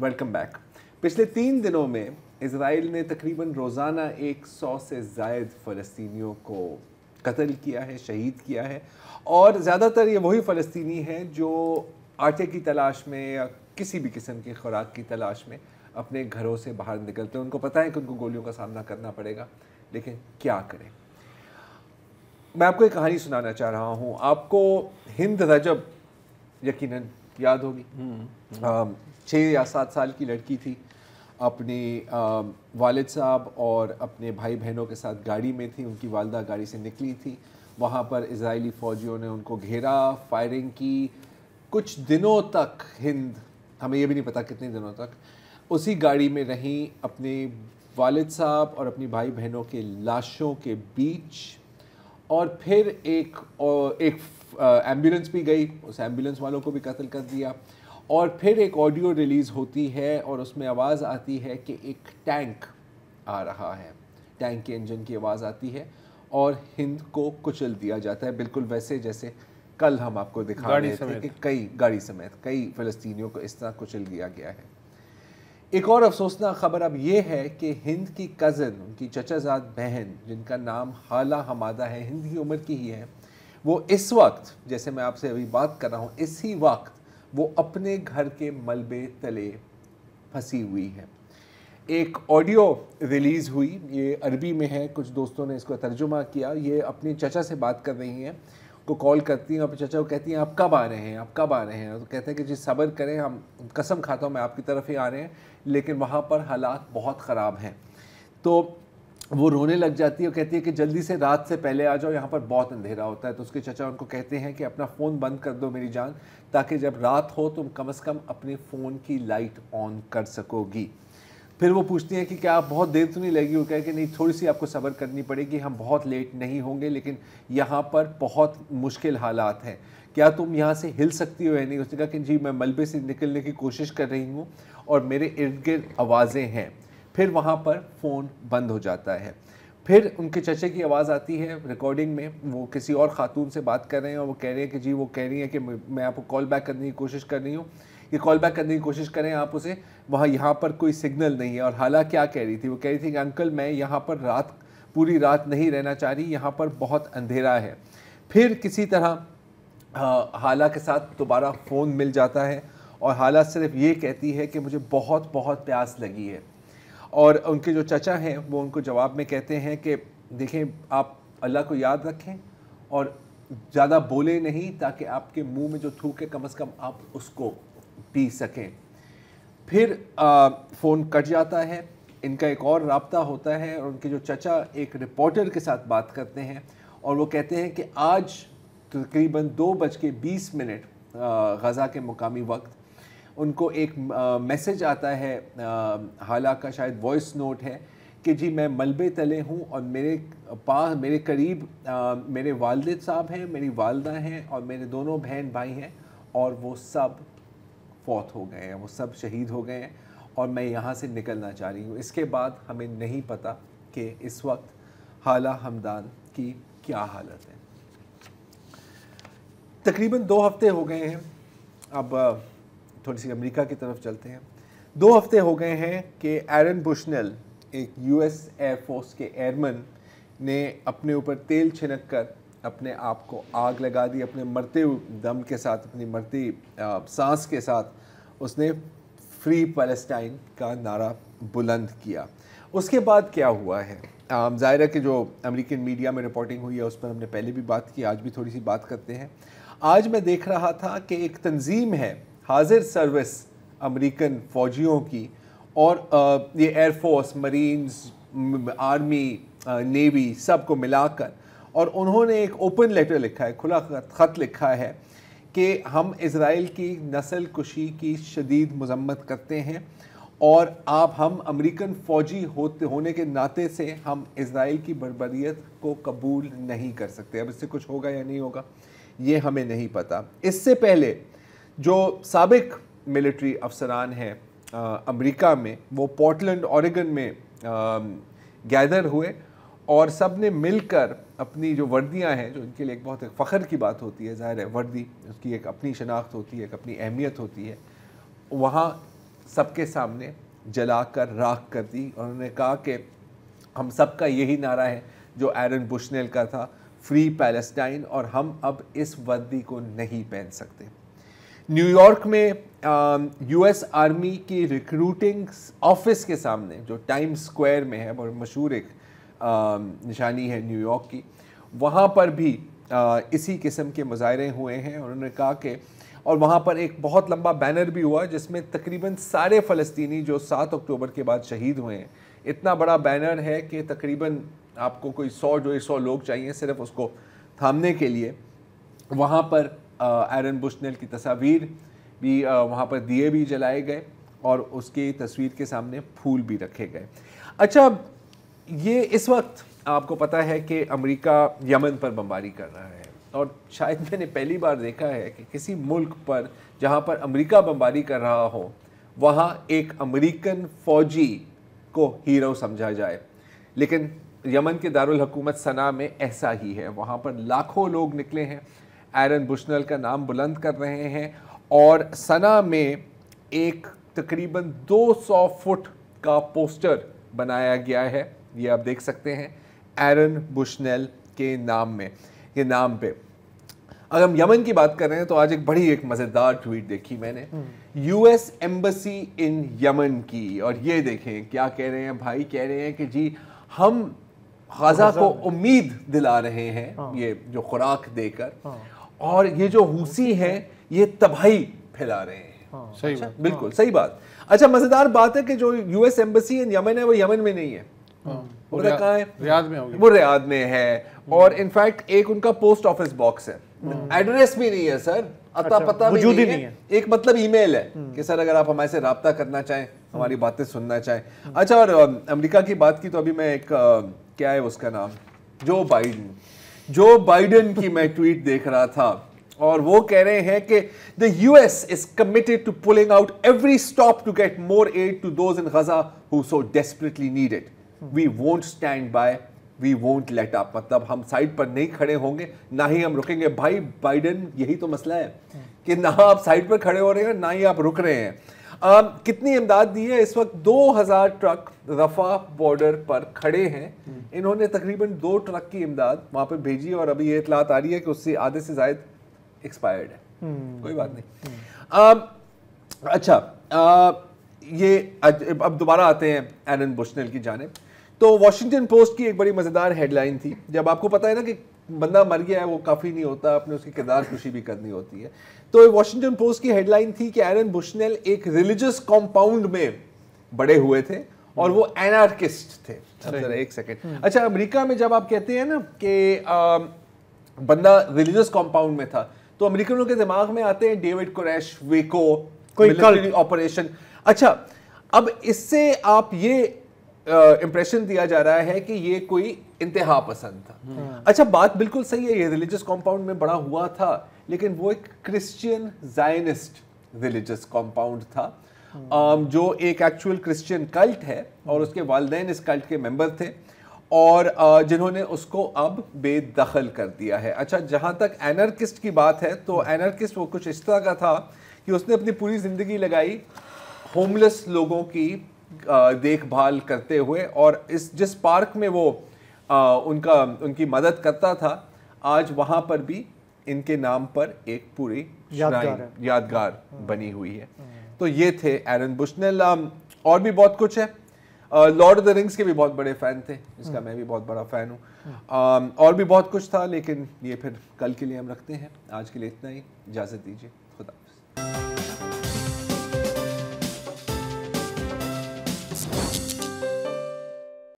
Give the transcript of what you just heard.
Welcome back. पिछले 3 दिनों में इजराइल ने तकरीबन रोज़ाना 100 से ज़ायद फ़लस्तीनियों को कत्ल किया है, शहीद किया है, और ज़्यादातर ये वही फ़लस्तीनी हैं जो आटे की तलाश में या किसी भी किस्म की खुराक की तलाश में अपने घरों से बाहर निकलते हैं। उनको पता है कि उनको गोलियों का सामना करना पड़ेगा, लेकिन क्या करें। मैं आपको एक कहानी सुनाना चाह रहा हूँ। आपको हिंद रजब यकीनन याद होगी। 6 या 7 साल की लड़की थी, अपने वालिद साहब और अपने भाई बहनों के साथ गाड़ी में थी। उनकी वालदा गाड़ी से निकली थी, वहाँ पर इजरायली फ़ौजियों ने उनको घेरा, फायरिंग की। कुछ दिनों तक हिंद, हमें ये भी नहीं पता कितने दिनों तक, उसी गाड़ी में रहीं, अपने वालिद साहब और अपनी भाई बहनों के लाशों के बीच। और फिर एक एम्बुलेंस भी गई, उस एम्बुलेंस वालों को भी कत्ल कर दिया। और फिर एक ऑडियो रिलीज़ होती है और उसमें आवाज़ आती है कि एक टैंक आ रहा है, टैंक के इंजन की आवाज़ आती है और हिंद को कुचल दिया जाता है, बिल्कुल वैसे जैसे कल हम आपको दिखा रहे थे कि गाड़ी समेत कई फ़लस्तीनियों को इस तरह कुचल दिया गया है। एक और अफसोसनाक ख़बर अब ये है कि हिंद की कज़न, उनकी चचाज़ाद बहन, जिनका नाम हाला हमादा है, हिंद की उम्र की ही है, वो इस वक्त, जैसे मैं आपसे अभी बात कर रहा हूँ, इसी वक्त वो अपने घर के मलबे तले फंसी हुई है। एक ऑडियो रिलीज़ हुई, ये अरबी में है, कुछ दोस्तों ने इसको तर्जुमा किया। ये अपनी चचा से बात कर रही हैं, को कॉल करती हैं और चचा को कहती हैं आप कब आ रहे हैं, आप कब आ रहे हैं। तो कहते हैं कि जी सब्र करें, हम कसम खाता हूँ मैं आपकी तरफ ही आ रहे हैं, लेकिन वहाँ पर हालात बहुत ख़राब हैं। तो वो रोने लग जाती है और कहती है कि जल्दी से रात से पहले आ जाओ, यहाँ पर बहुत अंधेरा होता है। तो उसके चचा उनको कहते हैं कि अपना फ़ोन बंद कर दो मेरी जान, ताकि जब रात हो तुम कम से कम अपने फ़ोन की लाइट ऑन कर सकोगी। फिर वो पूछती हैं कि क्या आप बहुत देर तो नहीं लगेगी। वो कहे कि नहीं, थोड़ी सी आपको सब्र करनी पड़ेगी, हम बहुत लेट नहीं होंगे, लेकिन यहाँ पर बहुत मुश्किल हालात हैं, क्या तुम यहाँ से हिल सकती हो या नहीं। उसने कहा कि जी मैं मलबे से निकलने की कोशिश कर रही हूँ और मेरे इर्द गिर्द आवाज़ें हैं। फिर वहाँ पर फ़ोन बंद हो जाता है। फिर उनके चचे की आवाज़ आती है रिकॉर्डिंग में, वो किसी और ख़ातून से बात कर रहे हैं और वो कह रहे हैं कि जी, वो कह रही हैं कि मैं आपको कॉल बैक करने की कोशिश कर रही हूँ, ये कॉल बैक करने की कोशिश करें आप उसे, वहाँ यहाँ पर कोई सिग्नल नहीं है। और हाला क्या कह रही थी, वो कह रही थी कि अंकल मैं यहाँ पर पूरी रात नहीं रहना चाह रही, यहाँ पर बहुत अंधेरा है। फिर किसी तरह हाला के साथ दोबारा फ़ोन मिल जाता है और हाला सिर्फ ये कहती है कि मुझे बहुत बहुत प्यास लगी है। और उनके जो चचा हैं वो उनको जवाब में कहते हैं कि देखें, आप अल्लाह को याद रखें और ज़्यादा बोले नहीं, ताकि आपके मुंह में जो थूके कम से कम आप उसको पी सकें। फिर फ़ोन कट जाता है, इनका एक और राब्ता होता है और उनके जो चचा एक रिपोर्टर के साथ बात करते हैं और वो कहते हैं कि आज तकरीबन 2:20 गज़ा के मुकामी वक्त उनको एक मैसेज आता है, हाला का शायद वॉइस नोट है, कि जी मैं मलबे तले हूँ और मेरे करीब मेरे वालिद साहब हैं, मेरी वालदा हैं और मेरे दोनों बहन भाई हैं, और वो सब फौत हो गए हैं, वो सब शहीद हो गए हैं और मैं यहाँ से निकलना चाह रही हूँ। इसके बाद हमें नहीं पता कि इस वक्त हाला हमदान की क्या हालत है। तकरीबन 2 हफ्ते हो गए हैं। अब थोड़ी सी अमेरिका की तरफ चलते हैं। 2 हफ्ते हो गए हैं कि एरन बुशनेल, एक यूएस एयरफोर्स के एयरमैन, ने अपने ऊपर तेल छिड़क कर अपने आप को आग लगा दी। अपने मरते दम के साथ, अपनी मरती सांस के साथ उसने फ्री पैलेस्टाइन का नारा बुलंद किया। उसके बाद क्या हुआ है, ज़ाहिर है कि जो अमेरिकन मीडिया में रिपोर्टिंग हुई है उस पर हमने पहले भी बात की, आज भी थोड़ी सी बात करते हैं। आज मैं देख रहा था कि एक तंजीम है, हाजिर सर्विस अमेरिकन फ़ौजियों की, और ये एयरफोर्स, मरीन्स, आर्मी, नेवी, सब को मिलाकर, और उन्होंने एक ओपन लेटर लिखा है, खुला ख़त लिखा है कि हम इज़राइल की नस्ल कुशी की शदीद मज़म्मत करते हैं और हम अमेरिकन फ़ौजी होने के नाते से हम इज़राइल की बर्बरियत को कबूल नहीं कर सकते। अब इससे कुछ होगा या नहीं होगा ये हमें नहीं पता। इससे पहले जो साबिक मिलिट्री अफसरान हैं अमेरिका में, वो पोर्टलैंड ऑरेगन में गैदर हुए और सब ने मिलकर अपनी जो वर्दियां हैं, जो इनके लिए एक बहुत फ़ख्र की बात होती है, ज़ाहिर है वर्दी उसकी एक अपनी शनाख्त होती है, एक अपनी अहमियत होती है, वहाँ سب کے سامنے جلا کر راکھ کر دی، اور انہوں نے کہا کہ ہم سب کا یہی نعرہ ہے جو ایرن بشنیل کا تھا، فری پیلسٹائن، اور ہم اب اس وردی کو نہیں پہن سکتے۔ نیو یارک میں یو ایس آرمی کی ریکروٹنگ آفس کے سامنے جو ٹائم سکوائر میں ہے، بہت مشہور ایک نشانی ہے نیو یارک کی، وہاں پر بھی اسی قسم کے مظاہرے ہوئے ہیں، اور انہوں نے کہا کہ اور وہاں پر ایک بہت لمبا بینر بھی ہوا جس میں تقریباً سارے فلسطینی جو 7 اکتوبر کے بعد شہید ہوئے ہیں، اتنا بڑا بینر ہے کہ تقریباً آپ کو کوئی 100 لوگ چاہیے صرف اس کو تھامنے کے لیے۔ وہاں پر ایرن بشنیل کی تصاویر بھی وہاں پر دیے بھی جلائے گئے اور اس کی تصویر کے سامنے پھول بھی رکھے گئے۔ اچھا، یہ اس وقت آپ کو پتہ ہے کہ امریکہ یمن پر بمباری کر رہا ہے، اور شاید میں نے پہلی بار دیکھا ہے کہ کسی ملک پر جہاں پر امریکہ بمباری کر رہا ہو وہاں ایک امریکن فوجی کو ہیرو سمجھا جائے، لیکن یمن کے دارالحکومت صنعاء میں ایسا ہی ہے۔ وہاں پر لاکھوں لوگ نکلے ہیں، ایرن بشنیل کا نام بلند کر رہے ہیں، اور صنعاء میں ایک تقریباً 200 فٹ کا پوسٹر بنایا گیا ہے، یہ آپ دیکھ سکتے ہیں، ایرن بشنیل کے نام پہ۔ اگر ہم یمن کی بات کر رہے ہیں تو آج ایک مزیدار ٹویٹ دیکھی میں نے یو ایس ایمبیسی ان یمن کی، اور یہ دیکھیں کیا کہہ رہے ہیں بھائی، کہہ رہے ہیں کہ جی ہم غزہ کو امید دلا رہے ہیں یہ جو خوراک دے کر، اور یہ جو حوثی ہیں یہ تباہی پھیلا رہے ہیں۔ صحیح بات، بالکل صحیح بات۔ اچھا، مزیدار بات ہے کہ جو یو ایس ایمبیسی ان یمن ہے وہ یمن میں نہیں ہے، وہ کہاں ہے؟ ریاض میں ہوگی، وہ ریاض میں ہے، اور انفیکٹ ایک ان کا پوسٹ آفس باکس ہے، ایڈریس بھی نہیں ہے سر، اتا پتہ بھی نہیں ہے، ایک مطلب ای میل ہے کہ سر اگر آپ ہمارے سے رابطہ کرنا چاہیں، ہماری باتیں سننا چاہیں۔ اچھا، اور امریکہ کی بات کی تو ابھی میں ایک کیا ہے اس کا نام، جو بائیڈن کی میں ٹویٹ دیکھ رہا تھا، اور وہ کہہ رہے ہیں کہ the US is committed to pulling out every stop to get more aid to those in Gaza who so desperately need it. We won't stand by, we won't let up. مطلب ہم سائڈ پر نہیں کھڑے ہوں گے، نہ ہی ہم رکیں گے۔ بھائی بائیڈن، یہی تو مسئلہ ہے کہ نہ آپ سائڈ پر کھڑے ہو رہے ہیں نہ ہی آپ رک رہے ہیں۔ کتنی امداد دی ہے؟ اس وقت 2000 ٹرک رفح بارڈر پر کھڑے ہیں، انہوں نے تقریباً 2 ٹرک کی امداد وہاں پہ بھیجی، اور ابھی یہ اطلاعات آ رہی ہے کہ اس سے آدھے سے زائد ایکسپائرڈ ہے۔ کوئی بات نہیں۔ اچھا، یہ اب دوبارہ آتے ہیں ایرن بشنیل کی جانب۔ تو واشنگٹن پوسٹ کی ایک بڑی مزیدار ہیڈ لائن تھی، جب آپ کو پتہ ہے نا کہ بندہ مر گیا ہے وہ کافی نہیں ہوتا، اپنے اس کی کردار کشی بھی کرنی ہوتی ہے، تو واشنگٹن پوسٹ کی ہیڈ لائن تھی کہ ایرن بشنیل ایک ریلیجس کمپاؤنڈ میں بڑے ہوئے تھے اور وہ اینارکسٹ تھے۔ ایک سیکنڈ، اچھا، امریکہ میں جب آپ کہتے ہیں نا کہ بندہ ریلیجس کمپاؤنڈ میں تھا تو امریکنوں کے دماغ میں آتے ہیں ڈیوڈ کوریش، ویکو، ملٹری آپریشن۔ اچھا، اب اس سے آپ یہ امپریشن دیا جا رہا ہے کہ یہ کوئی انتہا پسند تھا۔ اچھا، بات بالکل صحیح ہے، یہ ریلیجس کمپاؤنڈ میں بڑا ہوا تھا، لیکن وہ ایک کرسچین زائنسٹ ریلیجس کمپاؤنڈ تھا، جو ایک ایکچوئل کرسچین کلٹ ہے، اور اس کے والدین اس کلٹ کے ممبر تھے، اور جنہوں نے اس کو اب بے دخل کر دیا ہے۔ اچھا، جہاں تک اینرکسٹ کی بات ہے تو اینرکسٹ وہ کچھ اس طرح کا تھا کہ اس نے اپنی پوری زندگی لگائی ہوملیس لوگوں کی دیکھ بھال کرتے ہوئے، اور جس پارک میں وہ ان کی مدد کرتا تھا، آج وہاں پر بھی ان کے نام پر ایک پوری یادگار بنی ہوئی ہے۔ تو یہ تھے ایرن بشنیل۔ اور بھی بہت کچھ ہے، لارڈ آف دا رنگس کے بھی بہت بڑے فین تھے، جس کا میں بھی بہت بڑا فین ہوں، اور بھی بہت کچھ تھا، لیکن یہ پھر کل کے لیے ہم رکھتے ہیں۔ آج کے لیے اتنا ہی، اجازت دیجیے، خدا حافظ۔